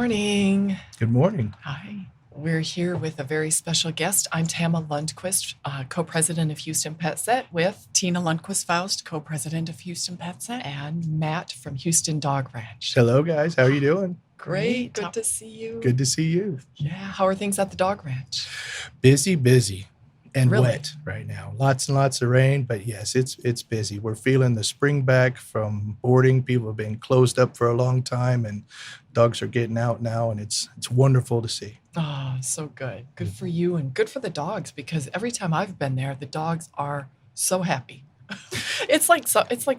morning. Good morning. Hi. We're here with a very special guest. I'm Tama Lundquist, co-president of Houston Pet Set, with Tena Lundquist Faust, co-president of Houston Pet Set. and Matt from Houston Dog Ranch. Hello, guys. How are you doing? Great. Good to see you. Good to see you. Yeah. How are things at the dog ranch? Busy, and Really? wet right now. Lots and lots of rain, but yes, it's busy. We're feeling the spring back from boarding. People have been closed up for a long time, and dogs are getting out now, and it's wonderful to see. Oh, so good. Good for you and good for the dogs, because every time I've been there, the dogs are so happy. It's like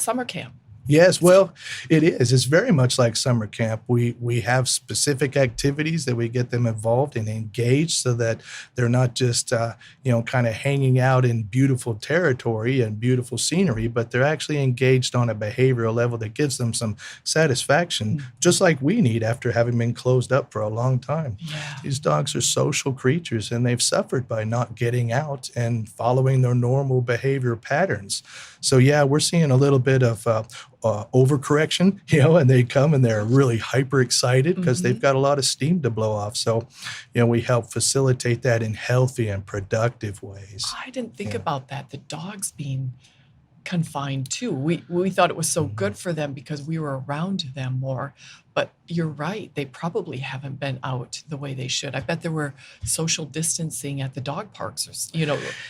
summer camp. Yes, well, it is. It's very much like summer camp. We have specific activities that we get them involved and engaged so that they're not just kind of hanging out in beautiful territory and beautiful scenery, but they're actually engaged on a behavioral level that gives them some satisfaction, just like we need after having been closed up for a long time. Yeah. These dogs are social creatures, and they've suffered by not getting out and following their normal behavior patterns. So yeah, we're seeing a little bit of overcorrection, and they come and they're really hyper excited because they've got a lot of steam to blow off. So, we help facilitate that in healthy and productive ways. I didn't think about that. The dogs being confined too. We thought it was so good for them because we were around them more. But you're right. They probably haven't been out the way they should. I bet there were social distancing at the dog parks,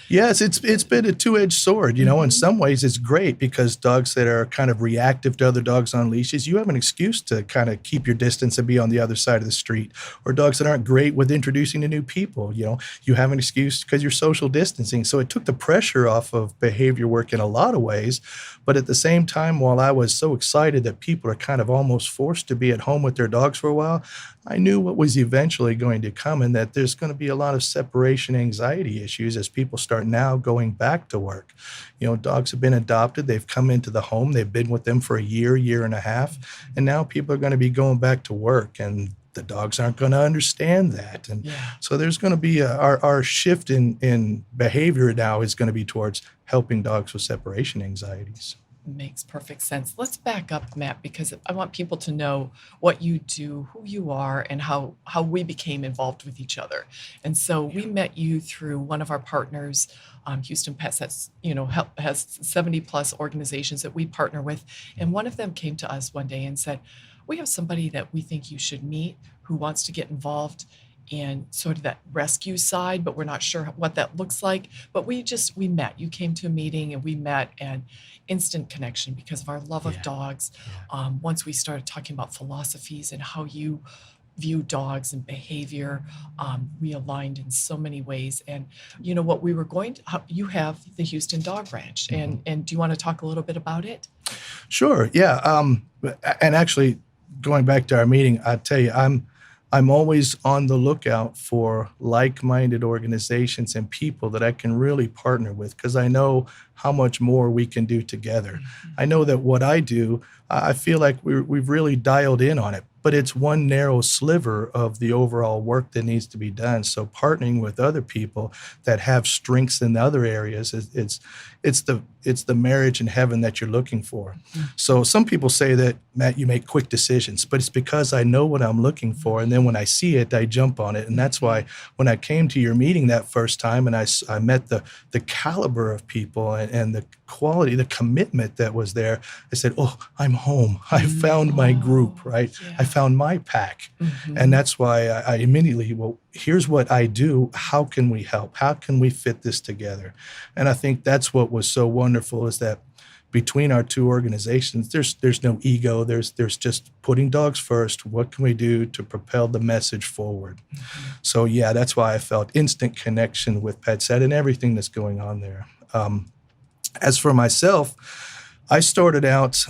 Yes, it's been a two-edged sword. In some ways it's great because dogs that are kind of reactive to other dogs on leashes, you have an excuse to kind of keep your distance and be on the other side of the street. Or dogs that aren't great with introducing to new people, you have an excuse because you're social distancing. So it took the pressure off of behavior work in a lot of ways. But at the same time, while I was so excited that people are kind of almost forced to be at home with their dogs for a while, I knew what was eventually going to come, and that there's going to be a lot of separation anxiety issues as people start now going back to work. Dogs have been adopted. They've come into the home. They've been with them for a year and a half, and now people are going to be going back to work, and the dogs aren't going to understand that. And so there's going to be our shift in behavior now is going to be towards helping dogs with separation anxieties. Makes perfect sense. Let's back up, Matt, because I want people to know what you do, who you are, and how we became involved with each other. And so we met you through one of our partners, Houston Pet Sets, has 70 plus organizations that we partner with. And one of them came to us one day and said, we have somebody that we think you should meet who wants to get involved in sort of that rescue side, but we're not sure what that looks like. But we met. You came to a meeting and we met, and instant connection because of our love of dogs. Once we started talking about philosophies and how you view dogs and behavior, we aligned in so many ways. And what we were you have the Houston Dog Ranch, and do you want to talk a little bit about it? Sure. Yeah. And actually, going back to our meeting, I tell you, I'm always on the lookout for like-minded organizations and people that I can really partner with, because I know how much more we can do together. I know that what I do, I feel like we've really dialed in on it, but it's one narrow sliver of the overall work that needs to be done. So partnering with other people that have strengths in other areas, it's the marriage in heaven that you're looking for. So some people say that, Matt, you make quick decisions, but it's because I know what I'm looking for, and then when I see it, I jump on it. And that's why when I came to your meeting that first time and I met the caliber of people and the quality, the commitment that was there, I said, oh, I'm home. I found my group, right? Yeah. I found my pack. And that's why I immediately, well, here's what I do. How can we help? How can we fit this together? And I think that's what was so wonderful, is that between our two organizations, there's no ego. There's just putting dogs first. What can we do to propel the message forward? So yeah, that's why I felt instant connection with PetSet and everything that's going on there. As for myself, I started out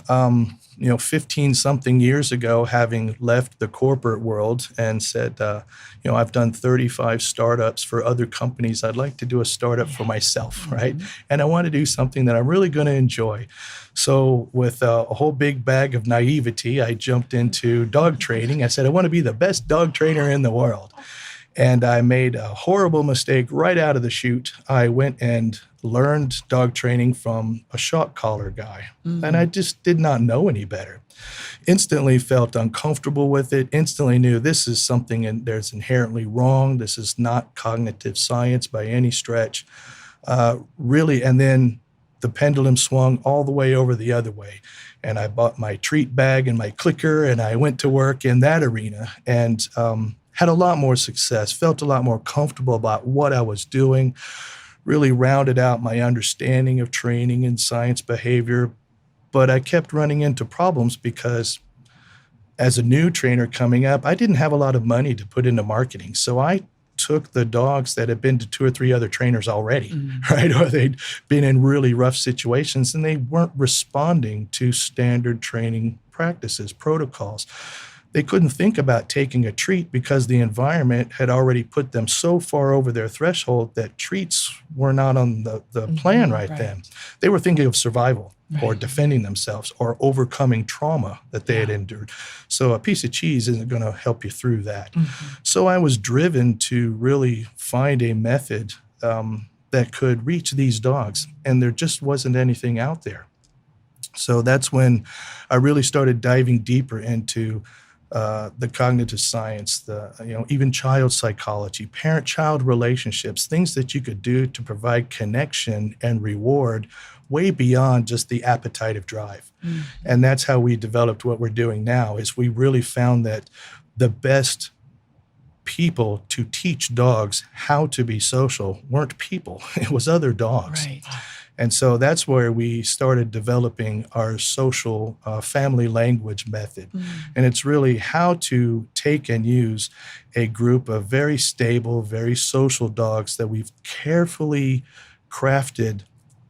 15 something years ago, having left the corporate world, and said, I've done 35 startups for other companies. I'd like to do a startup for myself, right? And I want to do something that I'm really going to enjoy. So with a whole big bag of naivety, I jumped into dog training. I said, I want to be the best dog trainer in the world. And I made a horrible mistake right out of the chute. I went and learned dog training from a shock collar guy. Mm. And I just did not know any better. Instantly felt uncomfortable with it, instantly knew this is something there's inherently wrong. This is not cognitive science by any stretch. Really, and then the pendulum swung all the way over the other way. And I bought my treat bag and my clicker, and I went to work in that arena and had a lot more success, felt a lot more comfortable about what I was doing, really rounded out my understanding of training and science behavior. But I kept running into problems because as a new trainer coming up, I didn't have a lot of money to put into marketing. So I took the dogs that had been to 2 or 3 other trainers already, right? Or they'd been in really rough situations and they weren't responding to standard training practices, protocols. They couldn't think about taking a treat because the environment had already put them so far over their threshold that treats were not on the plan right then. They were thinking of survival or defending themselves or overcoming trauma that they had endured. So a piece of cheese isn't going to help you through that. So I was driven to really find a method that could reach these dogs, and there just wasn't anything out there. So that's when I really started diving deeper into the cognitive science, even child psychology, parent-child relationships, things that you could do to provide connection and reward way beyond just the appetitive drive. And that's how we developed what we're doing now, is we really found that the best people to teach dogs how to be social weren't people. It was other dogs. Right. And so that's where we started developing our social family language method. And it's really how to take and use a group of very stable, very social dogs that we've carefully crafted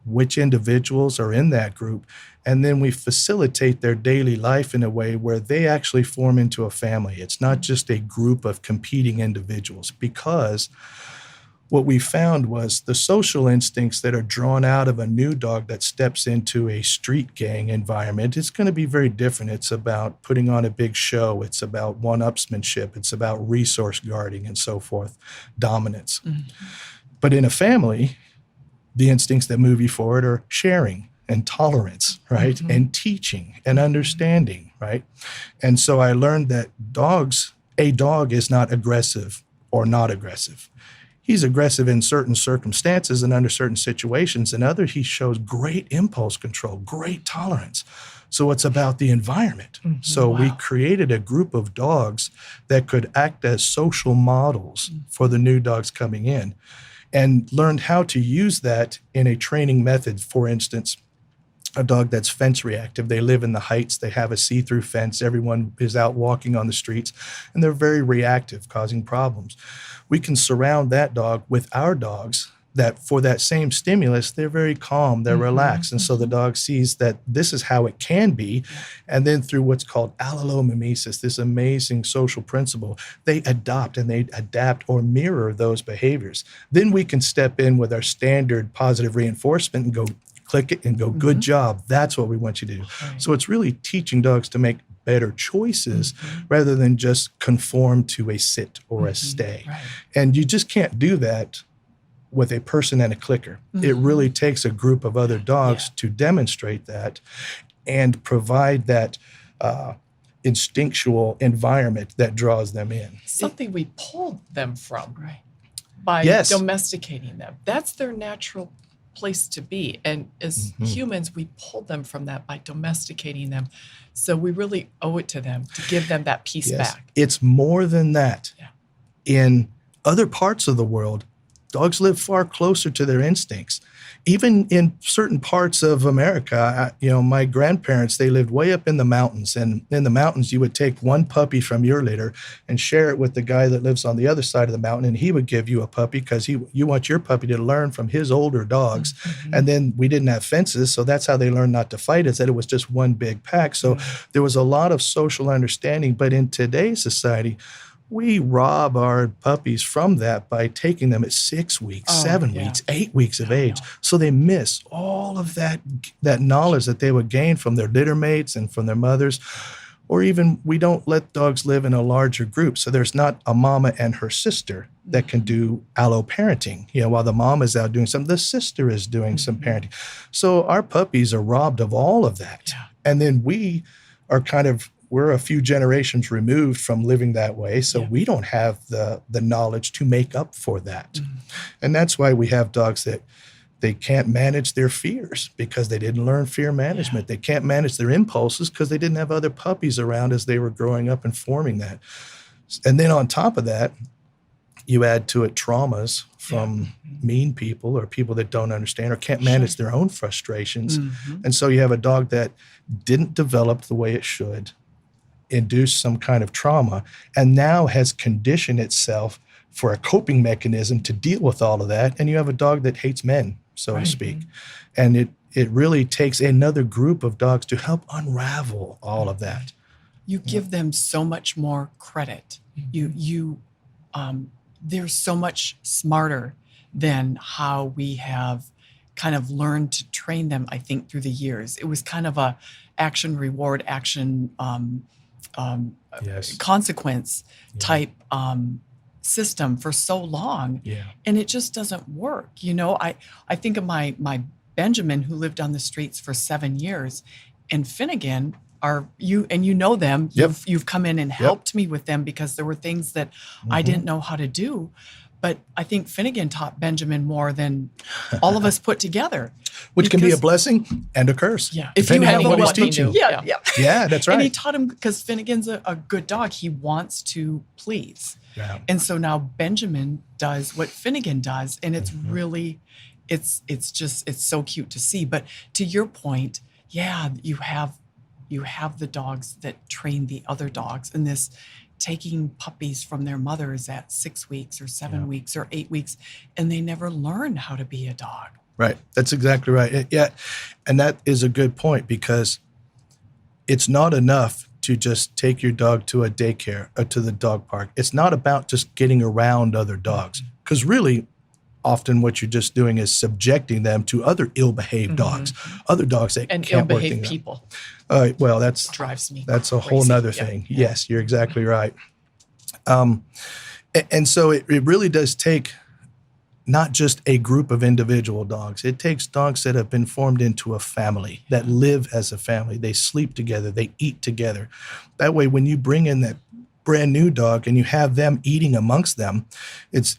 which individuals are in that group. And then we facilitate their daily life in a way where they actually form into a family. It's not just a group of competing individuals, because what we found was the social instincts that are drawn out of a new dog that steps into a street gang environment, it's going to be very different. It's about putting on a big show. It's about one-upsmanship. It's about resource guarding and so forth, dominance. But in a family, the instincts that move you forward are sharing and tolerance, right? And teaching and understanding, right? And so I learned that a dog is not aggressive or not aggressive. He's aggressive in certain circumstances and under certain situations. In others, he shows great impulse control, great tolerance. So it's about the environment. So we created a group of dogs that could act as social models for the new dogs coming in, and learned how to use that in a training method. For instance, a dog that's fence reactive. They live in the heights. They have a see-through fence. Everyone is out walking on the streets, and they're very reactive, causing problems. We can surround that dog with our dogs that for that same stimulus, they're very calm, they're relaxed. And so the dog sees that this is how it can be. And then through what's called alloparenting, this amazing social principle, they adopt and they adapt or mirror those behaviors. Then we can step in with our standard positive reinforcement and go click it and go, good job. That's what we want you to do. So it's really teaching dogs to make better choices rather than just conform to a sit or a stay. And you just can't do that with a person and a clicker. It really takes a group of other dogs to demonstrate that and provide that instinctual environment that draws them in. Something we pulled them from by domesticating them. That's their natural place to be. And as humans, we pulled them from that by domesticating them. So we really owe it to them to give them that piece back. It's more than that. In other parts of the world, dogs live far closer to their instincts. Even in certain parts of America, my grandparents, they lived way up in the mountains. And in the mountains, you would take one puppy from your litter and share it with the guy that lives on the other side of the mountain. And he would give you a puppy because you want your puppy to learn from his older dogs. And then we didn't have fences. So that's how they learned not to fight, is that it was just one big pack. So there was a lot of social understanding. But in today's society, we rob our puppies from that by taking them at 6 weeks, 7 weeks, 8 weeks of age. So they miss all of that knowledge that they would gain from their litter mates and from their mothers. Or even we don't let dogs live in a larger group. So there's not a mama and her sister that can do alloparenting. While the mom is out doing something, the sister is doing some parenting. So our puppies are robbed of all of that. Yeah. And then we are we're a few generations removed from living that way. So we don't have the knowledge to make up for that. And that's why we have dogs that they can't manage their fears because they didn't learn fear management. They can't manage their impulses because they didn't have other puppies around as they were growing up and forming that. And then on top of that, you add to it traumas from mean people or people that don't understand or can't manage their own frustrations. And so you have a dog that didn't develop the way it should, induced some kind of trauma, and now has conditioned itself for a coping mechanism to deal with all of that. And you have a dog that hates men, so to speak. And it really takes another group of dogs to help unravel all of that. You give them so much more credit. They're so much smarter than how we have kind of learned to train them, I think, through the years. It was kind of a action, reward, action, consequence type system for so long. And it just doesn't work. I think of my Benjamin, who lived on the streets for 7 years, and Finnegan you know them. You've come in and helped me with them because there were things that I didn't know how to do. But I think Finnegan taught Benjamin more than all of us put together. Which can be a blessing and a curse. If you have what he's what he teaching. knew. Yeah, that's right. And he taught him because Finnegan's a good dog. He wants to please. And so now Benjamin does what Finnegan does. And it's really, it's so cute to see. But to your point, you have the dogs that train the other dogs, and this taking puppies from their mothers at 6 weeks or 7 weeks or 8 weeks, and they never learn how to be a dog. Right. That's exactly right. Yeah. And that is a good point because it's not enough to just take your dog to a daycare or to the dog park. It's not about just getting around other dogs because really often what you're just doing is subjecting them to other ill-behaved dogs, other dogs that and can't work ill-behaved things out. people. Well, that's Drives me That's a crazy. whole nother thing. Yes, you're exactly right. And so it really does take not just a group of individual dogs. It takes dogs that have been formed into a family, that live as a family. They sleep together. They eat together. That way, when you bring in that brand new dog and you have them eating amongst them, it's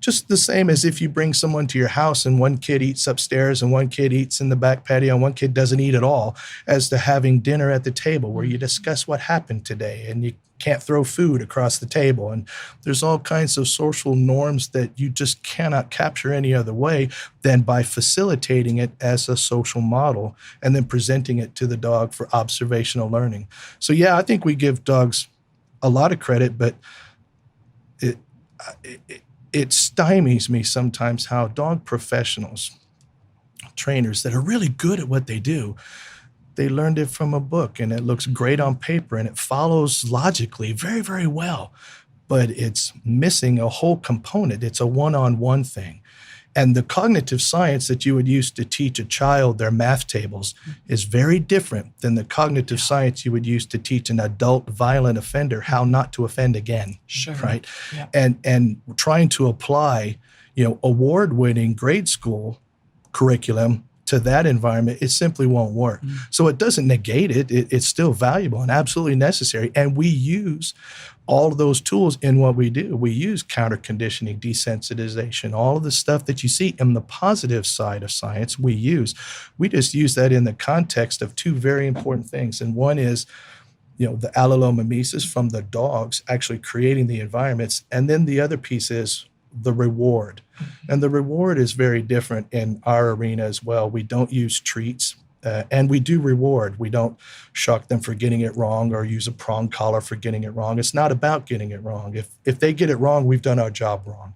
just the same as if you bring someone to your house and one kid eats upstairs and one kid eats in the back patio and one kid doesn't eat at all, as to having dinner at the table where you discuss what happened today and you can't throw food across the table. And there's all kinds of social norms that you just cannot capture any other way than by facilitating it as a social model and then presenting it to the dog for observational learning. So yeah, I think we give dogs a lot of credit, but it stymies me sometimes how dog professionals, trainers that are really good at what they do, they learned it from a book and it looks great on paper and it follows logically very, very well, but it's missing a whole component. It's a one-on-one thing. And the cognitive science that you would use to teach a child their math tables is very different than the cognitive science you would use to teach an adult violent offender how not to offend again. Sure. Right. Yeah. And trying to apply, award-winning grade school curriculum to that environment, it simply won't work. So it doesn't negate it. It's still valuable and absolutely necessary. And we use all of those tools in what we do. We use counter conditioning, desensitization, all of the stuff that you see in the positive side of science we use. We just use that in the context of two very important things. And one is, the allomimesis from the dogs actually creating the environments. And then the other piece is the reward. And the reward is very different in our arena as well. We don't use treats. And we do reward. We don't shock them for getting it wrong or use a prong collar for getting it wrong. It's not about getting it wrong. If they get it wrong, we've done our job wrong.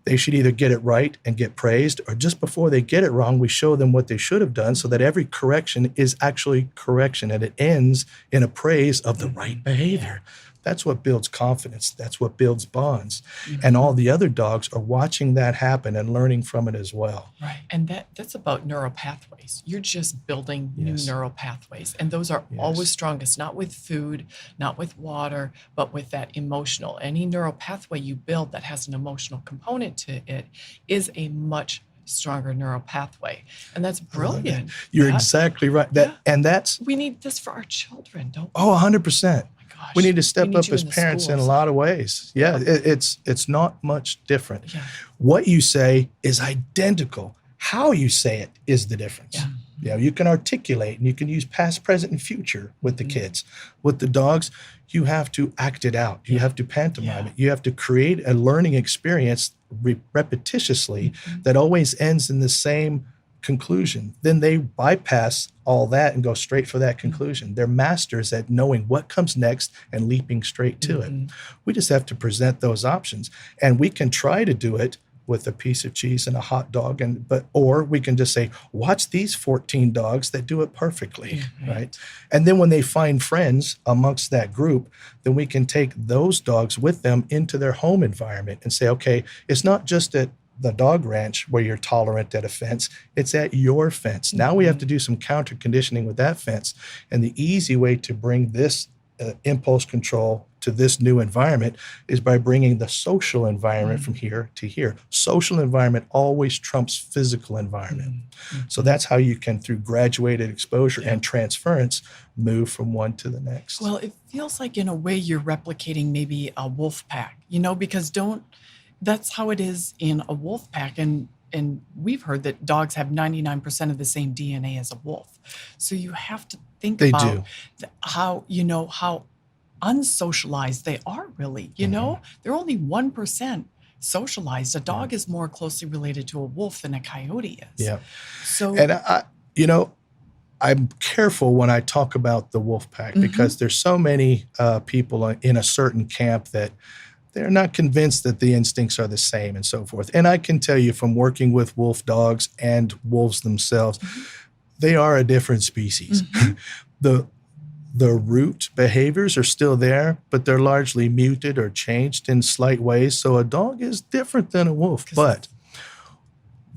They should either get it right and get praised, or just before they get it wrong, we show them what they should have done so that every correction is actually correction and it ends in a praise of the right behavior. That's what builds confidence. That's what builds bonds. And all the other dogs are watching that happen and learning from it as well. Right. And that's about neural pathways. You're just building new Yes. neural pathways. And those are always strongest, not with food, not with water, but with that emotional. Any neural pathway you build that has an emotional component to it is a much stronger neural pathway. And that's brilliant. You're exactly right. And that's, we need this for our children, don't we? oh, 100%. Gosh, We need to step up you as in the parents in a schools. lot of ways. Yeah, it's not much different. Yeah. What you say is identical. How you say it is the difference. Yeah. You know, you can articulate and you can use past, present, and future with the kids. With the dogs, you have to act it out. You have to pantomime it. You have to create a learning experience repetitiously that always ends in the same conclusion. Then they bypass all that and go straight for that conclusion. They're masters at knowing what comes next and leaping straight to it. We just have to present those options, and we can try to do it with a piece of cheese and a hot dog, or we can just say, watch these 14 dogs that do it perfectly, right? And then when they find friends amongst that group, then we can take those dogs with them into their home environment and say, okay, it's not just at the dog ranch where you're tolerant at a fence, it's at your fence. Now we have to do some counter conditioning with that fence. And the easy way to bring this impulse control to this new environment is by bringing the social environment from here to here. Social environment always trumps physical environment. So that's how you can, through graduated exposure and transference, move from one to the next. Well, it feels like in a way you're replicating maybe a wolf pack, because that's how it is in a wolf pack. And we've heard that dogs have 99% of the same DNA as a wolf. So you have to think They about do. how unsocialized they are really, they're only 1% socialized. A dog is more closely related to a wolf than a coyote is. Yeah. So, And I'm careful when I talk about the wolf pack because there's so many people in a certain camp that they're not convinced that the instincts are the same and so forth. And I can tell you from working with wolf dogs and wolves themselves, they are a different species. The root behaviors are still there, but they're largely muted or changed in slight ways. So a dog is different than a wolf. But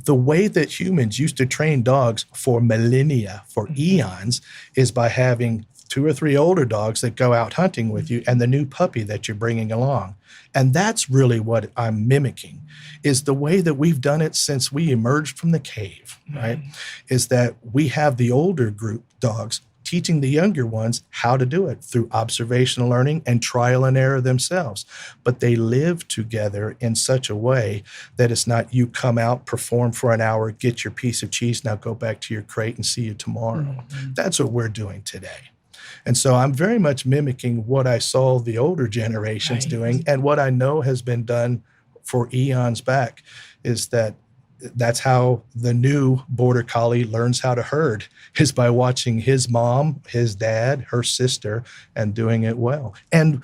the way that humans used to train dogs for millennia, for eons, is by having 2 or 3 older dogs that go out hunting with you and the new puppy that you're bringing along. And that's really what I'm mimicking, is the way that we've done it since we emerged from the cave, right? Is that we have the older group dogs teaching the younger ones how to do it through observational learning and trial and error themselves. But they live together in such a way that it's not you come out, perform for an hour, get your piece of cheese, now go back to your crate and see you tomorrow. That's what we're doing today. And so I'm very much mimicking what I saw the older generations doing, and what I know has been done for eons back is that's how the new border collie learns how to herd, is by watching his mom, his dad, her sister, and doing it well. And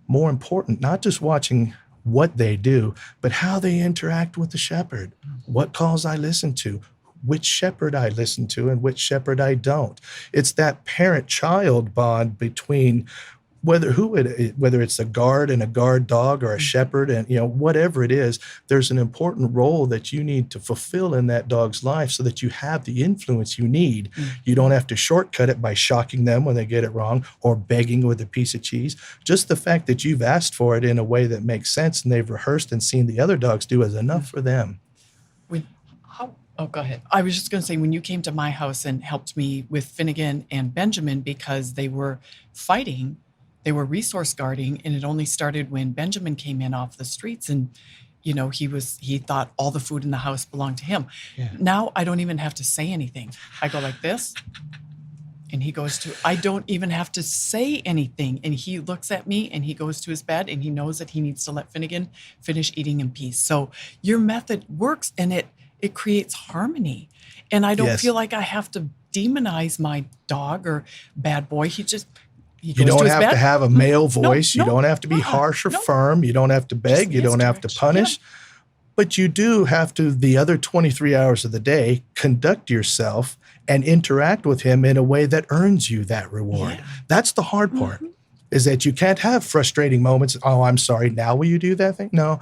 more important, not just watching what they do, but how they interact with the shepherd, what calls I listen to, which shepherd I listen to and which shepherd I don't. It's that parent-child bond between whether it's a guard and a guard dog or a shepherd and whatever it is, there's an important role that you need to fulfill in that dog's life so that you have the influence you need. You don't have to shortcut it by shocking them when they get it wrong or begging with a piece of cheese. Just the fact that you've asked for it in a way that makes sense and they've rehearsed and seen the other dogs do is enough for them. Oh, go ahead. I was just going to say, when you came to my house and helped me with Finnegan and Benjamin because they were fighting, they were resource guarding, and it only started when Benjamin came in off the streets and, he thought all the food in the house belonged to him. Yeah. Now I don't even have to say anything. I go like this and he goes I don't even have to say anything. And he looks at me and he goes to his bed and he knows that he needs to let Finnegan finish eating in peace. So your method works and it creates harmony. And I don't feel like I have to demonize my dog or bad boy. He goes you don't have to have a male voice. No, you don't have to be harsh or firm. You don't have to beg. You don't have to punish. Yeah. But you do have to, the other 23 hours of the day, conduct yourself and interact with him in a way that earns you that reward. Yeah. That's the hard part. is that you can't have frustrating moments. Oh, I'm sorry. Now will you do that thing? No.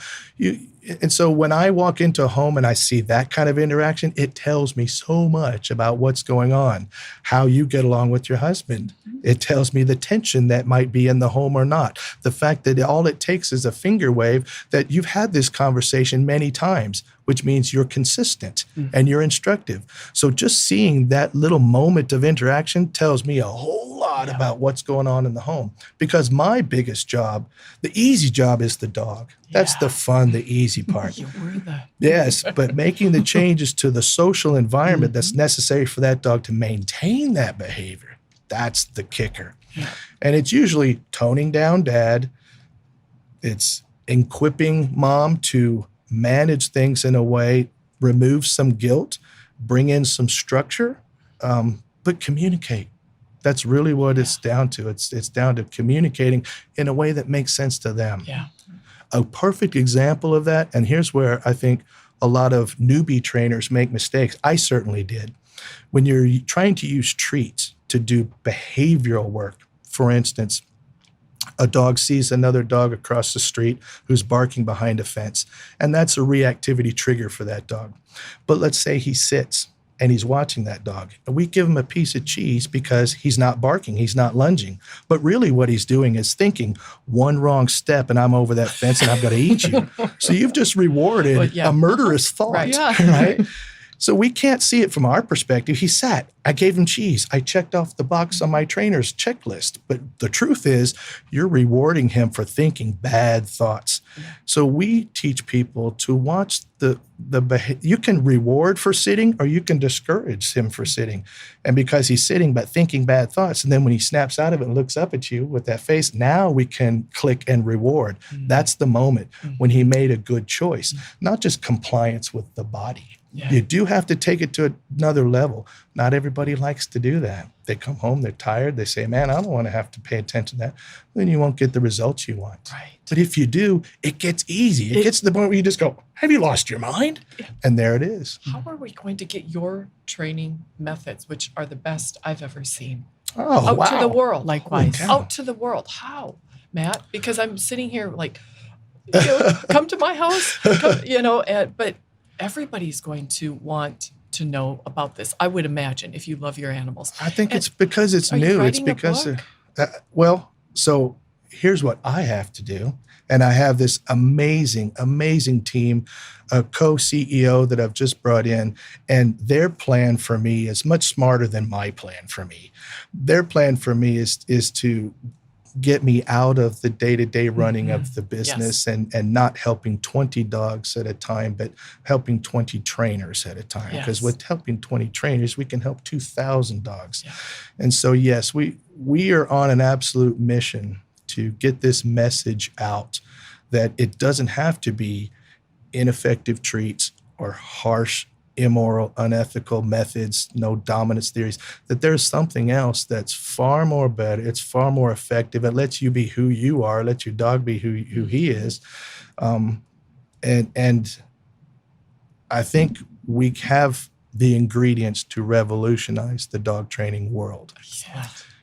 And so when I walk into a home and I see that kind of interaction, it tells me so much about what's going on, how you get along with your husband. It tells me the tension that might be in the home or not. The fact that all it takes is a finger wave, that you've had this conversation many times, which means you're consistent and you're instructive. So just seeing that little moment of interaction tells me a whole lot about what's going on in the home. Because my biggest job, the easy job, is the dog. That's the fun, the easy part. Yes, but making the changes to the social environment that's necessary for that dog to maintain that behavior, that's the kicker. And it's usually toning down dad. It's equipping mom to manage things in a way, remove some guilt, bring in some structure, but communicate. That's really what it's down to. It's down to communicating in a way that makes sense to them. A perfect example of that, and here's where I think a lot of newbie trainers make mistakes. I certainly did. When you're trying to use treats to do behavioral work, for instance, a dog sees another dog across the street who's barking behind a fence, and that's a reactivity trigger for that dog. But let's say he sits and he's watching that dog, and we give him a piece of cheese because he's not barking, he's not lunging. But really what he's doing is thinking, one wrong step and I'm over that fence and I'm going to eat you. So you've just rewarded a murderous thought, right? So we can't see it from our perspective. He sat, I gave him cheese. I checked off the box on my trainer's checklist. But the truth is, you're rewarding him for thinking bad thoughts. So we teach people to watch you can reward for sitting, or you can discourage him for sitting. And because he's sitting but thinking bad thoughts, and then when he snaps out of it and looks up at you with that face, now we can click and reward. That's the moment when he made a good choice, not just compliance with the body. You do have to take it to another level. Not everybody likes to do that. They come home, they're tired, they say, man, I don't want to have to pay attention to that. Then you won't get the results you want. But if you do, it gets easy. It gets to the point where you just go, have you lost your mind? And there it is. How are we going to get your training methods, which are the best I've ever seen, out to the world? Likewise. Out to the world. How, Matt? Because I'm sitting here like, come to my house, but everybody's going to want to know about this, I would imagine, if you love your animals. I think it's because it's new. It's because, so here's what I have to do. And I have this amazing, amazing team, a co-CEO that I've just brought in, and their plan for me is much smarter than my plan for me. Their plan for me is to get me out of the day-to-day running of the business and not helping 20 dogs at a time, but helping 20 trainers at a time. Because with helping 20 trainers, we can help 2,000 dogs. And so, yes, we are on an absolute mission to get this message out that it doesn't have to be ineffective treats or harsh, immoral, unethical methods, no dominance theories, that there's something else that's far more better. It's far more effective. It lets you be who you are, let your dog be who he is. And I think we have the ingredients to revolutionize the dog training world.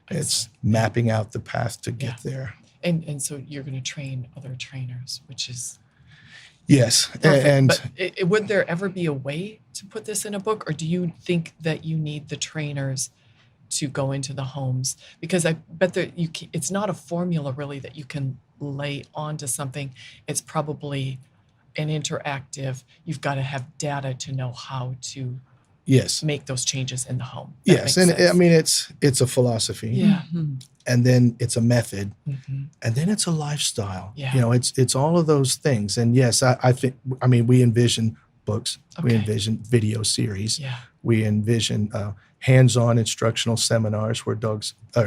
It's mapping out the path to get there. And so you're going to train other trainers, which is yes. perfect. And would there ever be a way to put this in a book, or do you think that you need the trainers to go into the homes? Because I bet that it's not a formula really that you can lay onto something. It's probably an interactive. You've got to have data to know how to make those changes in the home. Yes, and I mean it's a philosophy. And then it's a method, and then it's a lifestyle. It's all of those things. And yes, I think we envision books, we envision video series, we envision hands-on instructional seminars where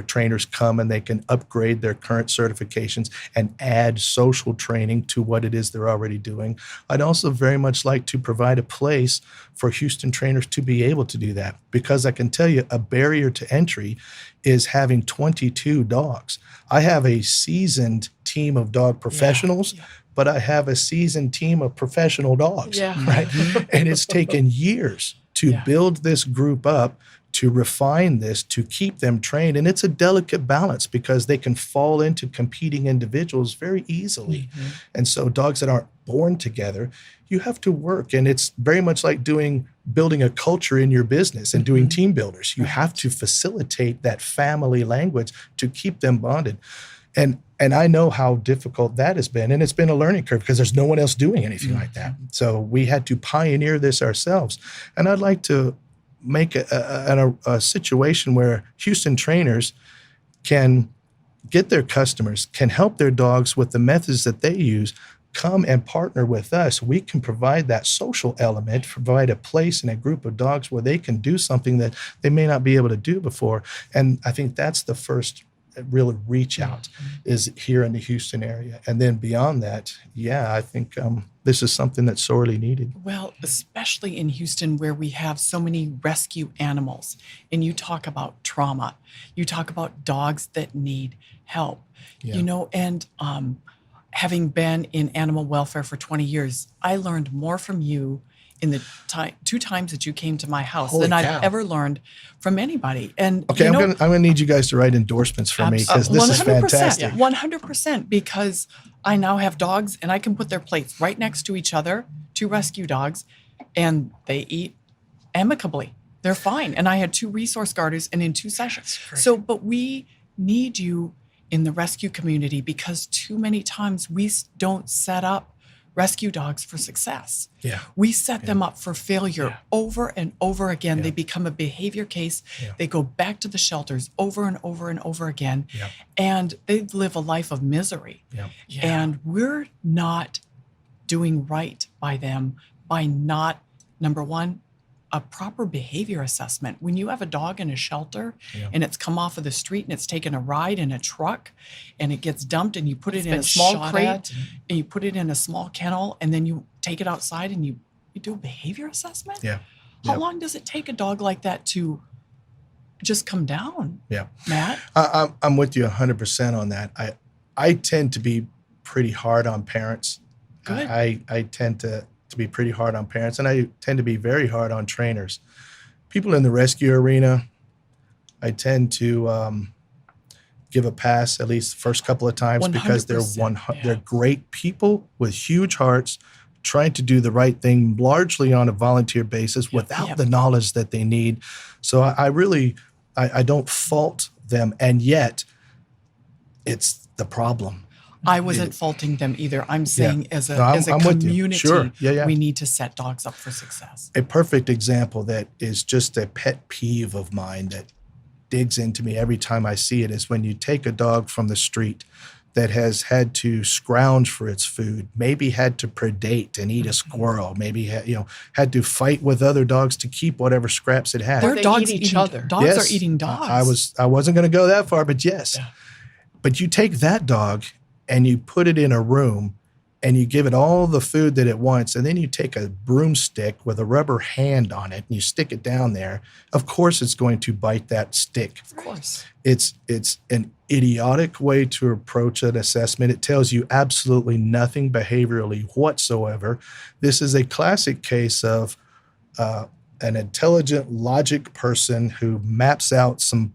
trainers come and they can upgrade their current certifications and add social training to what it is they're already doing. I'd also very much like to provide a place for Houston trainers to be able to do that, because I can tell you a barrier to entry is having 22 dogs. I have a seasoned team of dog professionals, but I have a seasoned team of professional dogs, right? And it's taken years to build this group up to refine this to keep them trained. And it's a delicate balance because they can fall into competing individuals very easily. And so dogs that aren't born together, you have to work. And it's very much like building a culture in your business and doing team builders. You have to facilitate that family language to keep them bonded. And I know how difficult that has been. And it's been a learning curve because there's no one else doing anything like that. So we had to pioneer this ourselves. And I'd like to make a situation where Houston trainers can get their customers, can help their dogs with the methods that they use, come and partner with us. We can provide that social element, provide a place and a group of dogs where they can do something that they may not be able to do before. And I think that's the first real reach out is here in the Houston area. And then beyond that, I think this is something that's sorely needed. Well, especially in Houston where we have so many rescue animals, and you talk about trauma, you talk about dogs that need help, and having been in animal welfare for 20 years, I learned more from you in the two times that you came to my house than I've ever learned from anybody. And okay, I'm gonna need you guys to write endorsements for me because this is fantastic. 100%, because I now have dogs and I can put their plates right next to each other, 2 rescue dogs, and they eat amicably. They're fine. And I had 2 resource guarders and in 2 sessions. So, but we need you in the rescue community because too many times we don't set up rescue dogs for success. We set them up for failure over and over again. They become a behavior case. They go back to the shelters over and over and over again. And they live a life of misery. And we're not doing right by them by not, number one, a proper behavior assessment. When you have a dog in a shelter and it's come off of the street and it's taken a ride in a truck and it gets dumped and you put it in a small crate and you put it in a small kennel and then you take it outside and you do a behavior assessment? How long does it take a dog like that to just come down? Matt? I'm with you 100% on that. I tend to be pretty hard on parents. Good. I tend to be pretty hard on parents, and I tend to be very hard on trainers. People in the rescue arena, I tend to give a pass at least the first couple of times because they're great people with huge hearts trying to do the right thing largely on a volunteer basis without the knowledge that they need. So I don't fault them, and yet it's the problem. I wasn't faulting them either. I'm saying as a community, we need to set dogs up for success. A perfect example that is just a pet peeve of mine that digs into me every time I see it is when you take a dog from the street that has had to scrounge for its food, maybe had to predate and eat a squirrel, maybe had to fight with other dogs to keep whatever scraps it had. Their dogs eat each other. Dogs are eating dogs. I wasn't going to go that far, but yes. But you take that dog and you put it in a room and you give it all the food that it wants, and then you take a broomstick with a rubber hand on it and you stick it down there, of course it's going to bite that stick. Of course. It's an idiotic way to approach an assessment. It tells you absolutely nothing behaviorally whatsoever. This is a classic case of an intelligent logic person who maps out some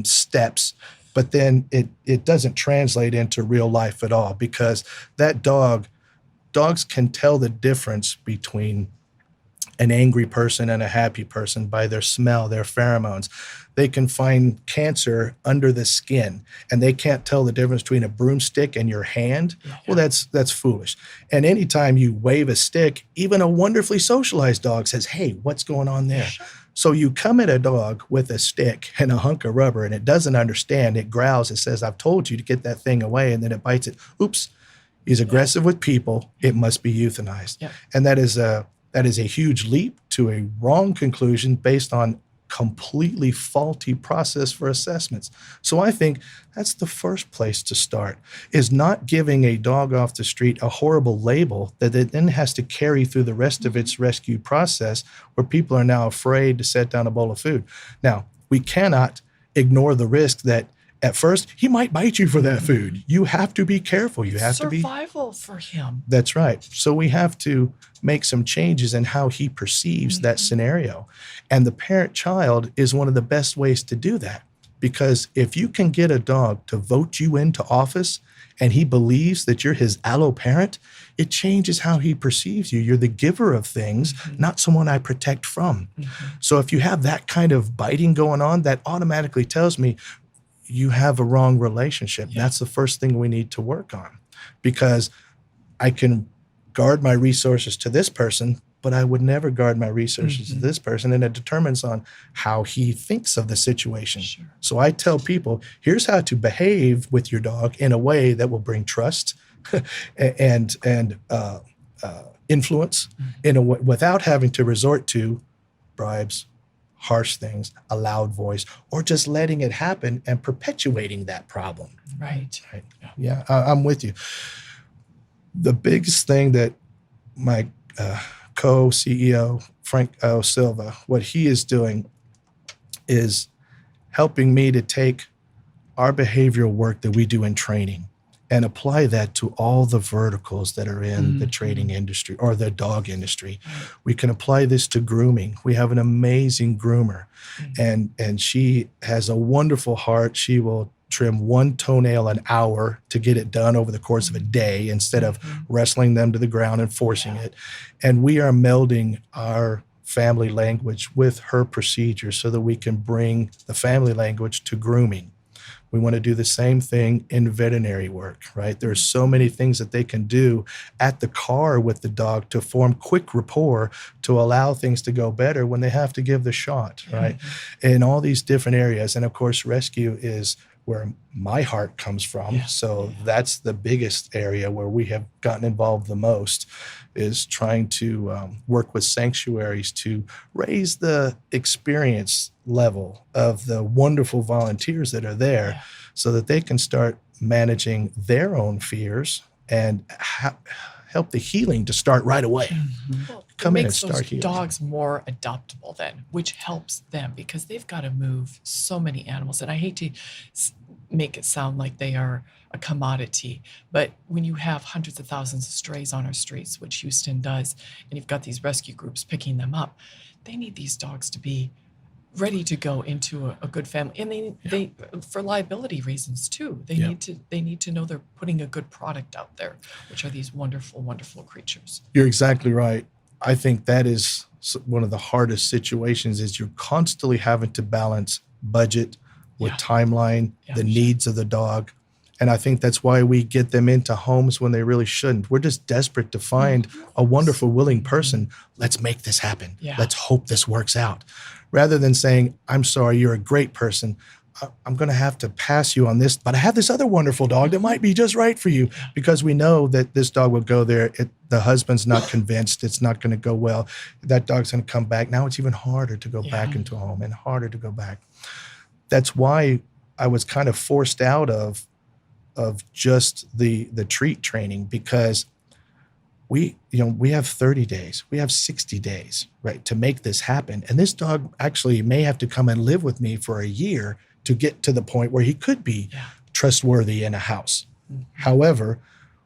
steps, but then it doesn't translate into real life at all because that dogs can tell the difference between an angry person and a happy person by their smell, their pheromones. They can find cancer under the skin, and they can't tell the difference between a broomstick and your hand. Well, that's foolish. And anytime you wave a stick, even a wonderfully socialized dog says, hey, what's going on there? So you come at a dog with a stick and a hunk of rubber, and it doesn't understand. It growls. It says, I've told you to get that thing away, and then it bites it. Oops, he's aggressive with people. It must be euthanized. And that is a huge leap to a wrong conclusion based on completely faulty process for assessments. So I think that's the first place to start, is not giving a dog off the street a horrible label that it then has to carry through the rest of its rescue process where people are now afraid to set down a bowl of food. Now, we cannot ignore the risk that At first, he might bite you for that food. You have to be careful. You have to be. Survival for him. That's right. So we have to make some changes in how he perceives that scenario. And the parent-child is one of the best ways to do that. Because if you can get a dog to vote you into office and he believes that you're his alloparent, it changes how he perceives you. You're the giver of things, not someone I protect from. So if you have that kind of biting going on, that automatically tells me you have a wrong relationship. Yeah. That's the first thing we need to work on, because I can guard my resources to this person, but I would never guard my resources to this person. And it determines on how he thinks of the situation. Sure. So I tell people, here's how to behave with your dog in a way that will bring trust and influence in a way, without having to resort to bribes, harsh things, a loud voice, or just letting it happen and perpetuating that problem. Right. Right? Yeah, I'm with you. The biggest thing that my co-CEO, Frank O. Silva, what he is doing is helping me to take our behavioral work that we do in training and apply that to all the verticals that are in the training industry or the dog industry. We can apply this to grooming. We have an amazing groomer, and she has a wonderful heart. She will trim one toenail an hour to get it done over the course of a day instead of wrestling them to the ground and forcing it. And we are melding our family language with her procedure so that we can bring the family language to grooming. We want to do the same thing in veterinary work, right? There's so many things that they can do at the car with the dog to form quick rapport to allow things to go better when they have to give the shot, right? In all these different areas. And of course, rescue is where my heart comes from. So that's the biggest area where we have gotten involved the most, is trying to work with sanctuaries to raise the experience level of the wonderful volunteers that are there so that they can start managing their own fears and help the healing to start right away. Well, Come it in and makes start those healing. dogs more adoptable then, which helps them because they've got to move so many animals. And I hate to make it sound like they are a commodity, but when you have hundreds of thousands of strays on our streets, which Houston does, and you've got these rescue groups picking them up, they need these dogs to be ready to go into a good family, and they for liability reasons too. They need to know they're putting a good product out there, which are these wonderful, wonderful creatures. You're exactly right. I think that is one of the hardest situations, is you're constantly having to balance budget with timeline, the needs of the dog. And I think that's why we get them into homes when they really shouldn't. We're just desperate to find a wonderful, willing person. Let's make this happen. Let's hope this works out. Rather than saying, I'm sorry, you're a great person. I'm going to have to pass you on this, but I have this other wonderful dog that might be just right for you, because we know that this dog will go there. The husband's not convinced it's not going to go well. That dog's going to come back. Now it's even harder to go back into a home and harder to go back. That's why I was kind of forced out of just the treat training, because we have 30 days, we have 60 days, right, to make this happen. And this dog actually may have to come and live with me for a year to get to the point where he could be trustworthy in a house. However,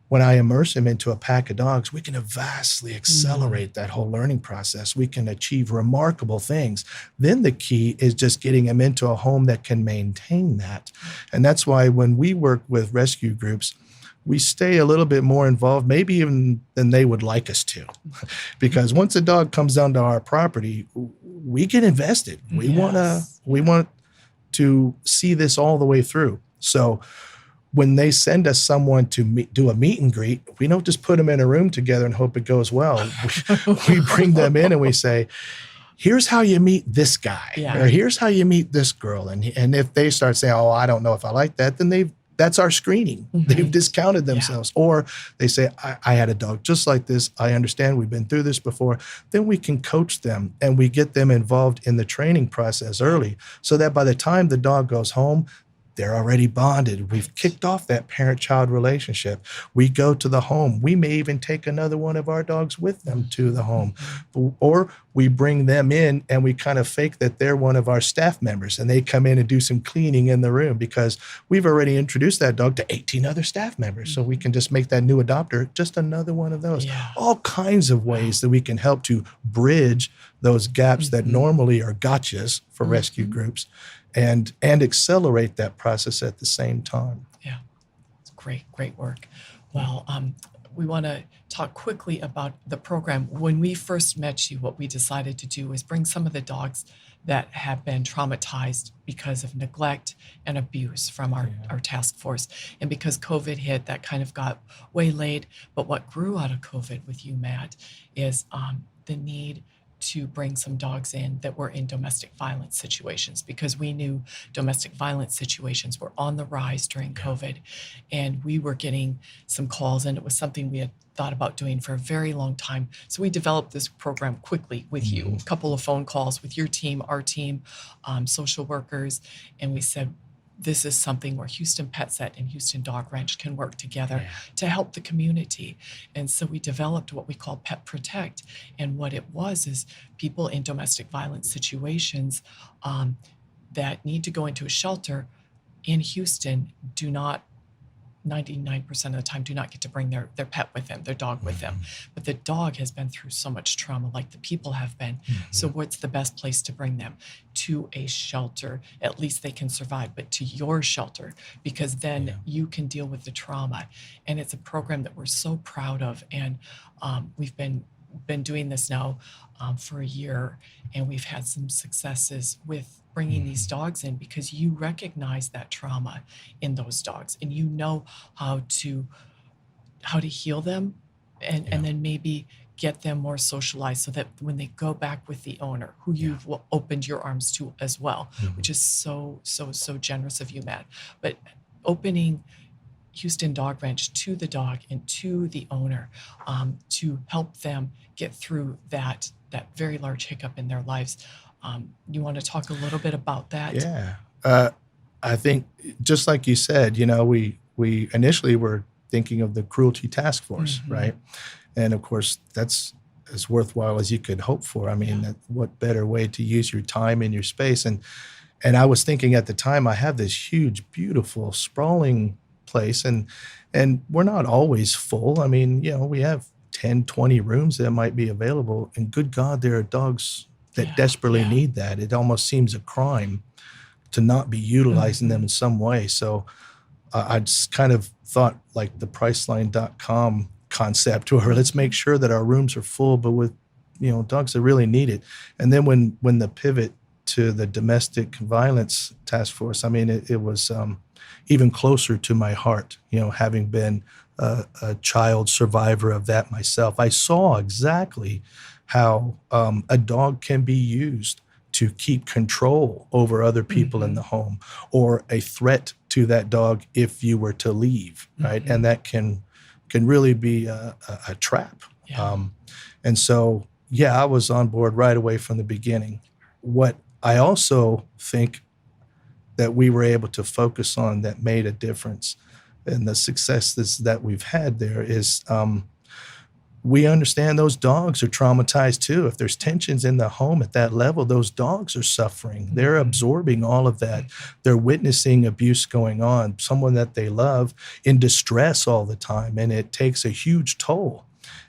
when I immerse him into a pack of dogs, we can vastly accelerate that whole learning process. We can achieve remarkable things. Then the key is just getting him into a home that can maintain that. And that's why when we work with rescue groups, we stay a little bit more involved, maybe even than they would like us to. Because once a dog comes onto our property, we get invested. We want to see this all the way through. So when they send us someone to do a meet and greet, we don't just put them in a room together and hope it goes well. We bring them in and we say, here's how you meet this guy, or here's how you meet this girl. And if they start saying, oh, I don't know if I like that, then that's our screening. They've discounted themselves. Or they say, I had a dog just like this. I understand. We've been through this before. Then we can coach them and we get them involved in the training process early, so that by the time the dog goes home, they're already bonded. We've kicked off that parent-child relationship. We go to the home. We may even take another one of our dogs with them to the home. Or we bring them in and we kind of fake that they're one of our staff members, and they come in and do some cleaning in the room because we've already introduced that dog to 18 other staff members. So we can just make that new adopter just another one of those. Yeah. All kinds of ways that we can help to bridge those gaps that normally are gotchas for rescue groups, and accelerate that process at the same time. Yeah, it's great work. Well, we want to talk quickly about the program. When we first met you, what we decided to do is bring some of the dogs that have been traumatized because of neglect and abuse from our task force. And because COVID hit, that kind of got waylaid. But what grew out of COVID with you, Matt, is the need to bring some dogs in that were in domestic violence situations, because we knew domestic violence situations were on the rise during COVID. And we were getting some calls, and it was something we had thought about doing for a very long time. So we developed this program quickly with you, a couple of phone calls with your team, our team, social workers, and we said, this is something where Houston Pet Set and Houston Dog Ranch can work together to help the community. And so we developed what we call Pet Protect. And what it was is people in domestic violence situations that need to go into a shelter in Houston do not, 99% of the time, do not get to bring their pet with them, their dog with them. But the dog has been through so much trauma, like the people have been. So what's the best place to bring them? To a shelter. At least they can survive, but to your shelter, because then you can deal with the trauma. And it's a program that we're so proud of. And we've been doing this now for a year, and we've had some successes with bringing these dogs in, because you recognize that trauma in those dogs, and you know how to heal them, and then maybe get them more socialized so that when they go back with the owner, who you've opened your arms to as well, which is so generous of you, Matt. But opening Houston Dog Ranch to the dog and to the owner, to help them get through that very large hiccup in their lives. You want to talk a little bit about that? Yeah. I think just like you said, we initially were thinking of the cruelty task force, right? And of course, that's as worthwhile as you could hope for. I mean, what better way to use your time and your space? And I was thinking at the time, I have this huge, beautiful, sprawling place, and we're not always full. I mean, we have 10, 20 rooms that might be available, and good God, there are dogs that desperately need that. It almost seems a crime to not be utilizing them in some way. So I just kind of thought like the Priceline.com concept, where let's make sure that our rooms are full, but with dogs that really need it. And then when the pivot to the domestic violence task force, I mean, it was even closer to my heart. Having been a child survivor of that myself, I saw exactly how a dog can be used to keep control over other people in the home, or a threat to that dog if you were to leave, right? And that can really be a trap. And so, I was on board right away from the beginning. What I also think that we were able to focus on that made a difference in the successes that we've had there is we understand those dogs are traumatized too. If there's tensions in the home at that level, those dogs are suffering. They're absorbing all of that. They're witnessing abuse going on, someone that they love in distress all the time, and it takes a huge toll.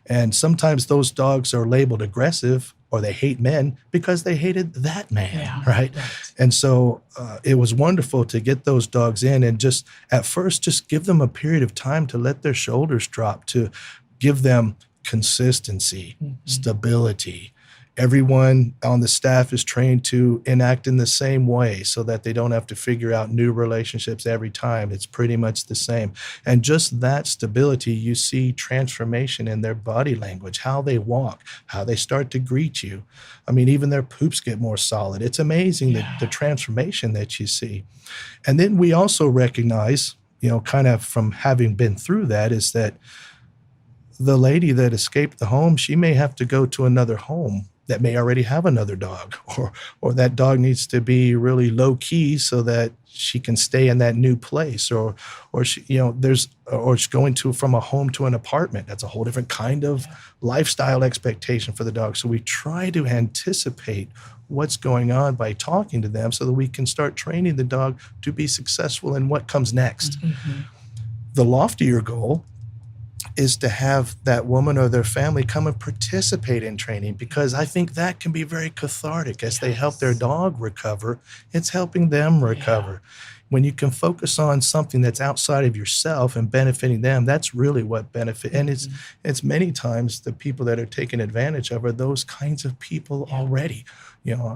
And sometimes those dogs are labeled aggressive, or they hate men because they hated that man, right? And so it was wonderful to get those dogs in and just at first just give them a period of time to let their shoulders drop, to give them consistency, stability. Everyone on the staff is trained to enact in the same way so that they don't have to figure out new relationships every time. It's pretty much the same. And just that stability, you see transformation in their body language, how they walk, how they start to greet you. I mean, even their poops get more solid. It's amazing the transformation that you see. And then we also recognize, kind of from having been through that, is that the lady that escaped the home, she may have to go to another home that may already have another dog, or that dog needs to be really low key so that she can stay in that new place, or she, or she's going from a home to an apartment. That's a whole different kind of lifestyle expectation for the dog. So we try to anticipate what's going on by talking to them so that we can start training the dog to be successful in what comes next. Mm-hmm. The loftier goal is to have that woman or their family come and participate in training, because I think that can be very cathartic as they help their dog recover. It's helping them recover. When you can focus on something that's outside of yourself and benefiting them, that's really what benefit. And it's many times the people that are taken advantage of are those kinds of people already,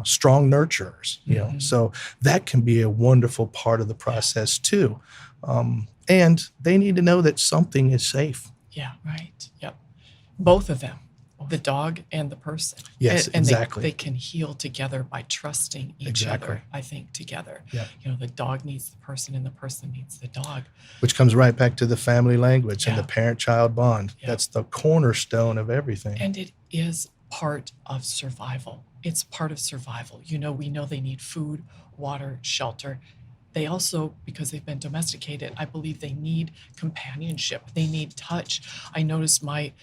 strong nurturers, so that can be a wonderful part of the process too. And they need to know that something is safe. Yeah, right. Yep. Both of them, the dog and the person. Yes, and exactly. They can heal together by trusting each other, I think, together. Yeah. The dog needs the person and the person needs the dog. Which comes right back to the family language and the parent-child bond. Yeah. That's the cornerstone of everything. And it is part of survival. It's part of survival. We know they need food, water, shelter. They also, because they've been domesticated, I believe they need companionship. They need touch. I noticed my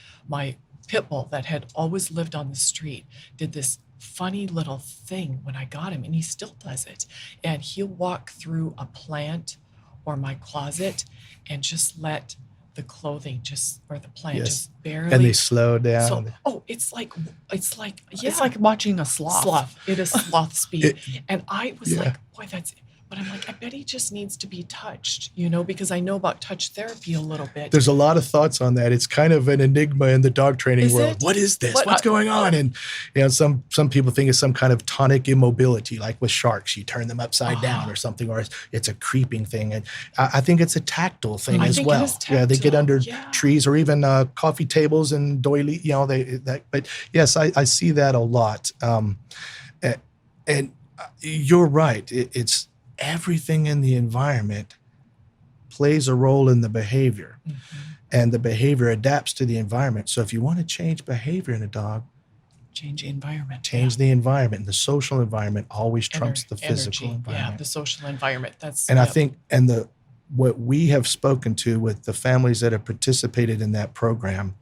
pit bull that had always lived on the street did this funny little thing when I got him, and he still does it. And he'll walk through a plant or my closet and just let the clothing or the plant just barely. And they slow down. It's like It's like watching a sloth. It is sloth speed. And I was like, boy, that's it. But I'm like, I bet he just needs to be touched, because I know about touch therapy a little bit. There's a lot of thoughts on that. It's kind of an enigma in the dog training world. It? What is this? What's going on? And some people think it's some kind of tonic immobility, like with sharks. You turn them upside down or something, or it's a creeping thing. And I think it's a tactile thing as well. It is tactile. Yeah, they get under trees or even coffee tables and doily. But yes, I see that a lot. And you're right. It's everything in the environment plays a role in the behavior, and the behavior adapts to the environment. So if you want to change behavior in a dog, change the environment. Change the environment. The social environment always trumps the physical environment. Yeah, the social environment. I think, what we have spoken to with the families that have participated in that program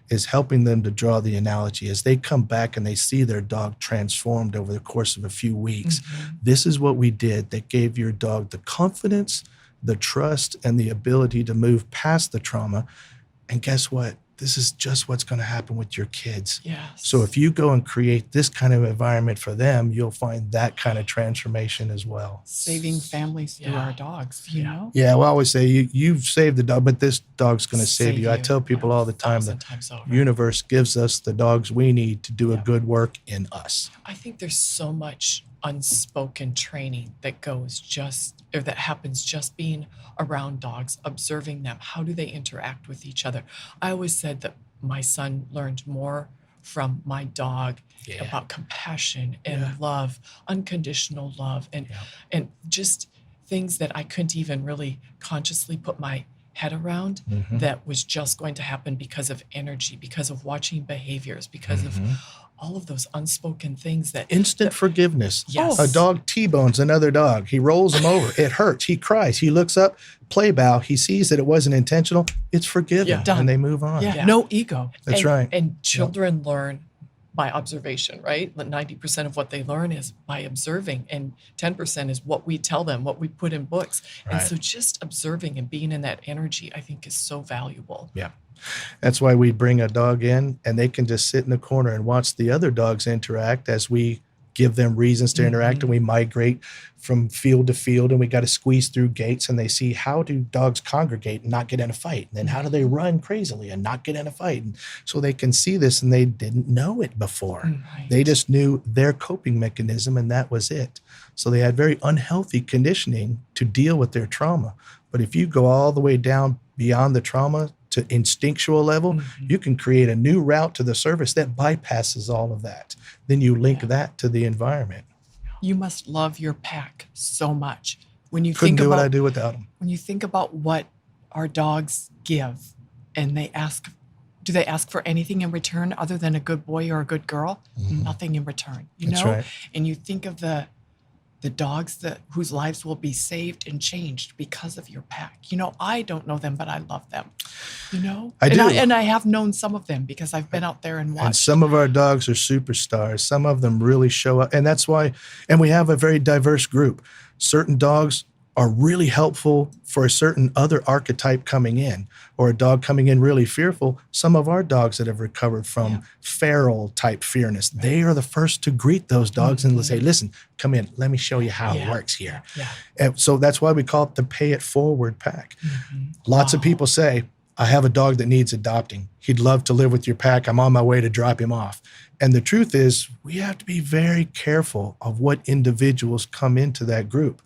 is helping them to draw the analogy as they come back and they see their dog transformed over the course of a few weeks. This is what we did that gave your dog the confidence, the trust, and the ability to move past the trauma. And guess what? This is just what's going to happen with your kids. Yes. So if you go and create this kind of environment for them, you'll find that kind of transformation as well. Saving families through our dogs, Yeah, well, I always say you've saved the dog, but this dog's going to save you. I tell people all the time that the universe gives us the dogs we need to do a good work in us. I think there's so much unspoken training that happens just being around dogs, observing them. How do they interact with each other? I always said that my son learned more from my dog about compassion and love, unconditional love, and just things that I couldn't even really consciously put my head around, that was just going to happen because of energy, because of watching behaviors, because of all of those unspoken things that instant forgiveness. Yes. A dog T-bones another dog. He rolls him over. It hurts. He cries. He looks up, play bow. He sees that it wasn't intentional. It's forgiven. Done. And they move on. No ego. That's right. And children learn by observation, right? 90% of what they learn is by observing, and 10% is what we tell them, what we put in books. Right. And so just observing and being in that energy, I think, is so valuable. Yeah. That's why we bring a dog in and they can just sit in the corner and watch the other dogs interact as we give them reasons to interact, and we migrate from field to field, and we got to squeeze through gates, and they see, how do dogs congregate and not get in a fight? And then how do they run crazily and not get in a fight? And so they can see this, and they didn't know it before. Right. They just knew their coping mechanism, and that was it. So they had very unhealthy conditioning to deal with their trauma. But if you go all the way down beyond the trauma to instinctual level, you can create a new route to the surface that bypasses all of that. Then you link that to the environment. You must love your pack so much. When you Couldn't think do about what I do without them. when you think about what our dogs give, and they ask Do they ask for anything in return other than a good boy or a good girl? Nothing in return, That's right. And you think of the dogs whose lives will be saved and changed because of your pack. I don't know them, but I love them. I do. And I have known some of them because I've been out there and watched. And some of our dogs are superstars. Some of them really show up. And that's why, and we have a very diverse group. Certain dogs are really helpful for a certain other archetype coming in, or a dog coming in really fearful. Some of our dogs that have recovered from feral type fearness, they are the first to greet those dogs and say, listen, come in, let me show you how it works here. And so that's why we call it the pay it forward pack. Lots of people say, I have a dog that needs adopting. He'd love to live with your pack. I'm on my way to drop him off. And the truth is, we have to be very careful of what individuals come into that group.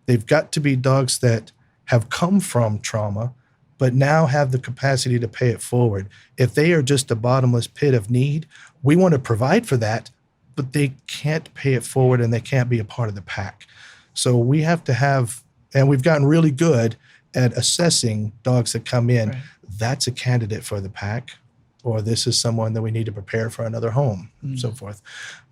They've got to be dogs that have come from trauma, but now have the capacity to pay it forward. If they are just a bottomless pit of need, we want to provide for that, but they can't pay it forward and they can't be a part of the pack. So we have to have, and we've gotten really good at assessing dogs that come in. Right. That's a candidate for the pack, or this is someone that we need to prepare for another home, so forth.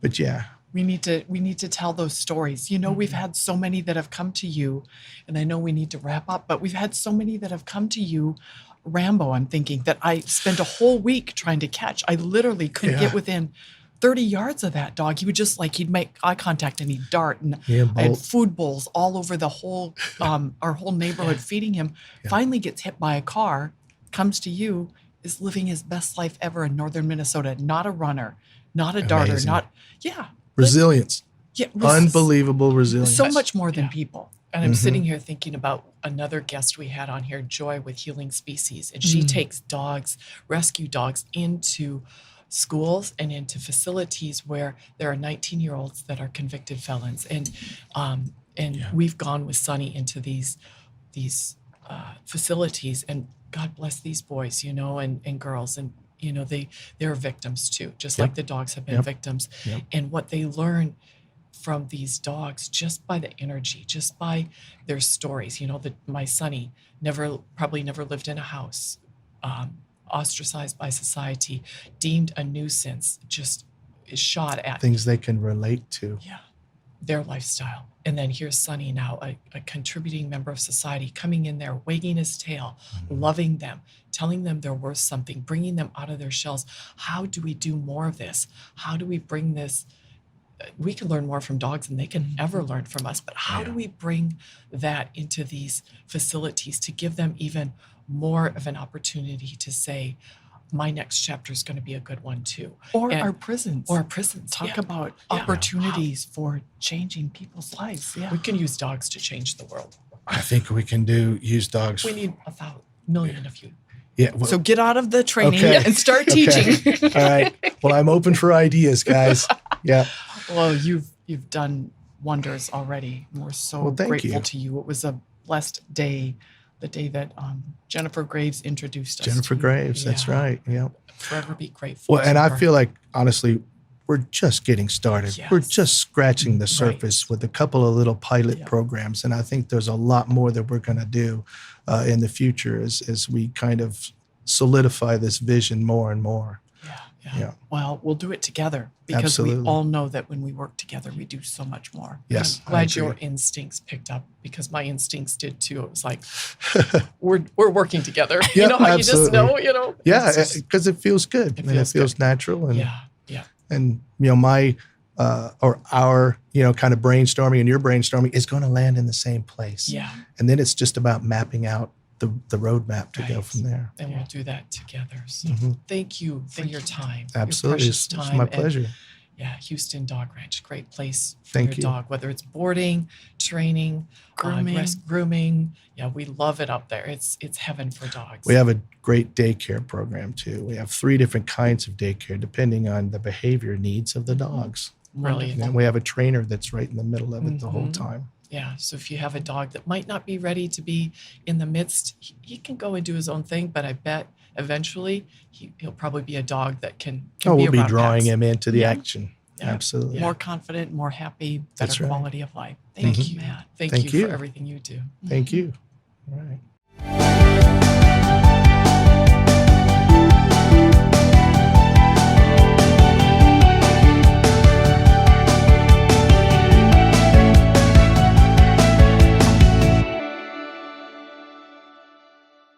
But yeah. We need to tell those stories. We've had so many that have come to you, and I know we need to wrap up, but we've had so many that have come to you. Rambo, I'm thinking, that I spent a whole week trying to catch. I literally couldn't get within 30 yards of that dog. He would just he'd make eye contact and he'd dart. And I had food bowls all over the whole, our whole neighborhood feeding him. Finally gets hit by a car, comes to you, is living his best life ever in northern Minnesota. Not a runner, not a darter, resilience. Unbelievable resilience. So much more than people. And I'm sitting here thinking about another guest we had on here, Joy with Healing Species. And she takes dogs, rescue dogs, into schools and into facilities where there are 19-year-olds that are convicted felons. And we've gone with Sunny into these facilities, and God bless these boys, and girls, and they're victims too, just like the dogs have been victims. And what they learn from these dogs, just by the energy, just by their stories, my Sonny probably never lived in a house, ostracized by society, deemed a nuisance, just is shot at. Things they can relate to. Their lifestyle. And then here's Sonny now, a contributing member of society, coming in there, wagging his tail, loving them, telling them they're worth something, bringing them out of their shells. How do we do more of this? How do we bring this? We can learn more from dogs than they can ever learn from us, but how do we bring that into these facilities to give them even more of an opportunity to say, my next chapter is going to be a good one too. Or our prisons. Talk about opportunities for changing people's lives. We can use dogs to change the world. I think we can use dogs. We need 1,000,000 of you. Well, so get out of the training and start teaching. All right. Well, I'm open for ideas, guys. Well, you've done wonders already. We're so grateful to you. It was a blessed day. The day that Jennifer Graves introduced us. Jennifer Graves, that's right. Forever be grateful. Well, and I feel like, honestly, we're just getting started. We're just scratching the surface with a couple of little pilot programs. And I think there's a lot more that we're going to do in the future as we kind of solidify this vision more and more. Well, we'll do it together because we all know that when we work together, we do so much more. Yes, I'm glad your instincts picked up because my instincts did too. It was like, we're working together. You know how you just know, Yeah, because it feels good. It feels natural. And, and my or our, kind of brainstorming and your brainstorming is going to land in the same place. And then it's just about mapping out the roadmap to go from there. And we'll do that together. So thank you for your time. Absolutely. Your precious time. It's my pleasure. Houston Dog Ranch, great place for your dog, whether it's boarding, training, grooming. We love it up there. It's heaven for dogs. We have a great daycare program too. We have 3 different kinds of daycare depending on the behavior needs of the dogs. Really. And we have a trainer that's right in the middle of it the whole time. So if you have a dog that might not be ready to be in the midst, he can go and do his own thing, but I bet eventually he'll probably be a dog that can be we'll be around drawing pets. him into the action. Absolutely. More confident, more happy, better quality of life. Thank you, Matt. Thank you for everything you do. Thank you. All right.